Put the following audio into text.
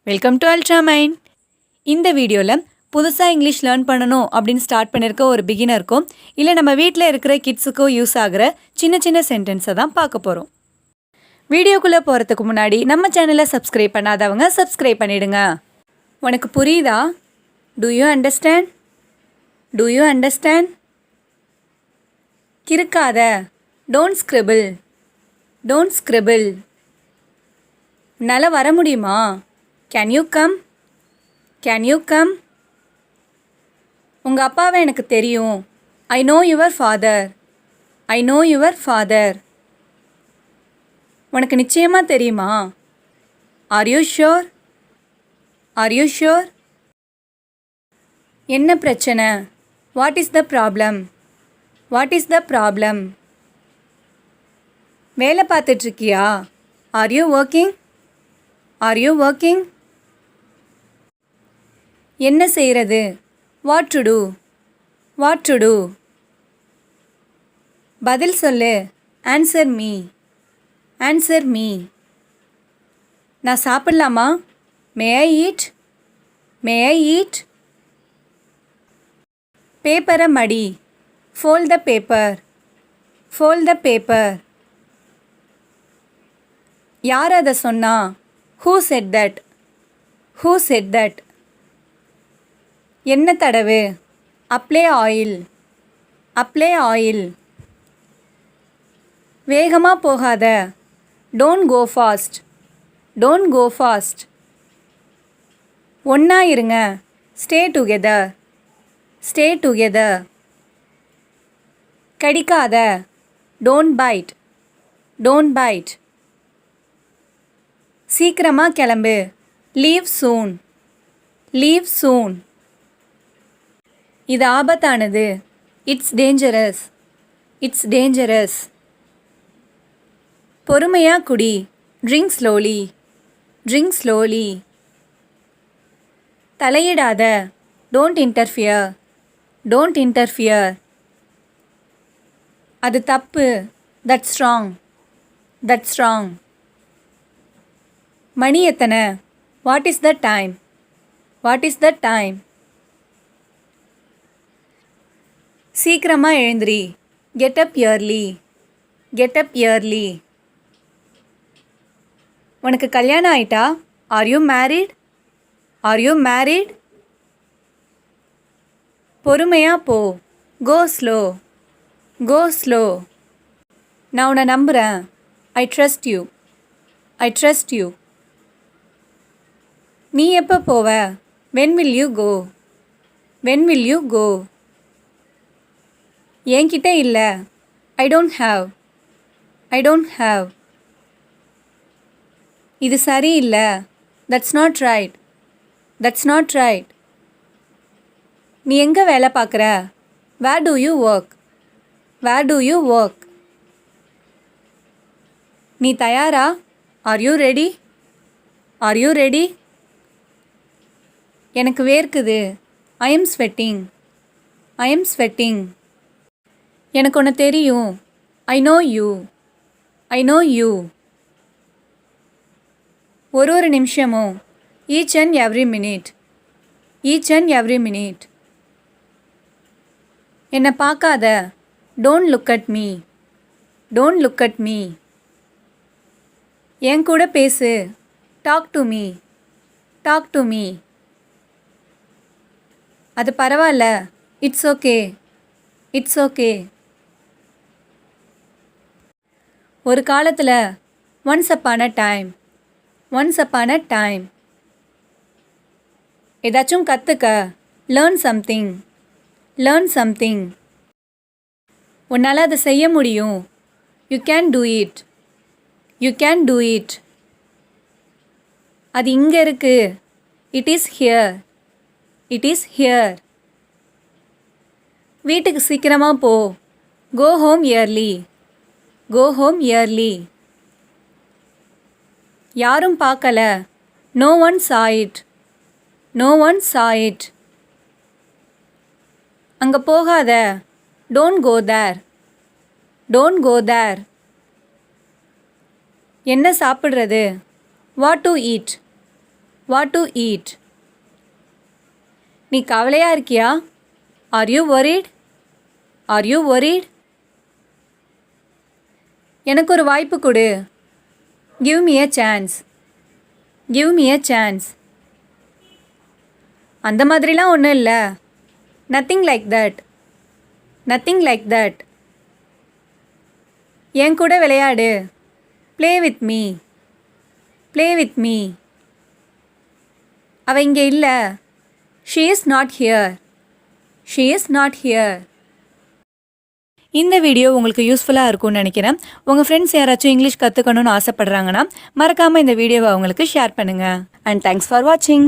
Welcome to ultra mind. இந்த வீடியோவில் புதுசாக இங்கிலீஷ் லேர்ன் பண்ணணும் அப்படின்னு ஸ்டார்ட் பண்ணியிருக்க ஒரு பிகினருக்கும் இல்லை நம்ம வீட்டில் இருக்கிற கிட்ஸுக்கும் யூஸ் ஆகிற சின்ன சின்ன சென்டென்ஸை தான் பார்க்க போகிறோம். வீடியோக்குள்ளே போகிறதுக்கு முன்னாடி நம்ம சேனலை சப்ஸ்கிரைப் பண்ணாதவங்க சப்ஸ்கிரைப் பண்ணிடுங்க. உனக்கு புரியுதா? Do you understand? Do you understand? கிறுக்காத. Don't scribble. Don't scribble. உன்னால் வர முடியுமா? Can you come? Can you come? உங்கள் அப்பாவை எனக்கு தெரியும். I know your father. I know your father. உனக்கு நிச்சயமாக தெரியுமா? Are you sure? Are you sure? என்ன பிரச்சனை? What is the problem? What is the problem? வேலை பார்த்துட்ருக்கியா? Are you working? Are you working? என்ன செய்கிறது? What to do? What to two? பதில் சொல்லு. Answer me. Answer me. நான் சாப்பிடலாமா? May I eat? May I eat? பேப்பரை மடி. Fold the paper. Fold the paper. யார் அதை சொன்னா? Who said that? Who said that? என்ன தடவு? Apply oil. Apply oil. வேகமாக போகாத. Don't go fast. Don't go fast. ஒன்றா இருங்க. Stay together. Stay together. கடிக்காத. Don't bite. Don't bite. சீக்கிரமாக கிளம்பு. Leave soon. Leave soon. இது ஆபத்தானது. It's dangerous. It's dangerous. பொறுமையாக குடி. Drink slowly. Drink slowly. தலையிடாத. Don't interfere. Don't interfere. அது தப்பு. That's wrong. That's wrong. மணி எத்தனை? What is the time? What is the time? சீக்கிரமாக எழுந்திரி. Get up early. Get up early. உனக்கு கல்யாணம் ஆயிட்டா? Are you married? Are you married? பொறுமையாக போ. Go slow. Go slow. நான் உன்னை நம்புகிறேன். I trust you. I trust you. நீ எப்போ போவ? When will you go? When will you go? என்கிட்ட இல்லை. I don't have. I don't have. இது சரியில்லை. That's not right. That's not right. நீ எங்கே வேலை பார்க்குற? Where do you work? Where do you work? நீ தயாரா? Are you ready? Are you ready? எனக்கு வேர்க்குது. I am sweating. I am sweating. எனக்கு ஒன்று தெரியும். I know you. I know you. ஒரு நிமிஷமும். Each and every minute. Each and every minute. என்னை பார்க்காத. Don't look at me. Don't look at me. என் கூட பேசு. Talk to me. Talk to me. அது பரவாயில்ல. It's okay. It's okay. ஒரு காலத்தில். Once upon a time. Once upon a time. ஏதாச்சும் கற்றுக்க. Learn something. Learn something. உன்னால் அதை செய்ய முடியும். You can do it. You can do it. அது இங்கே இருக்கு. It is here. It is here. வீட்டுக்கு சீக்கிரமாக போ. Go home early. Go home early. யாரும் பார்க்கல. No one saw it. No one saw it. அங்கே போகாத. Don't go there. Don't go there. என்ன சாப்பிட்றது? What to eat? What to eat. நீ கவலையாக இருக்கியா? Are you worried? Are you worried? எனக்கு ஒரு வாய்ப்பு கொடு. Give me a chance. Give me a chance. அந்த மாதிரிலாம் ஒன்றும் இல்லை. Nothing like that. Nothing like that. என் கூட விளையாடு. Play with me. Play with me. அவ இங்கே இல்லை. She is not here. She is not here. இந்த வீடியோ உங்களுக்கு யூஸ்ஃபுல்லாக இருக்கும்னு நினைக்கிறேன். உங்கள் ஃப்ரெண்ட்ஸ் யாராச்சும் இங்கிலீஷ் கற்றுக்கணும்னு ஆசைப்பட்றாங்கன்னா மறக்காமல் இந்த வீடியோவை அவங்களுக்கு ஷேர் பண்ணுங்கள். அண்ட் தேங்க்ஸ் ஃபார் வாட்சிங்.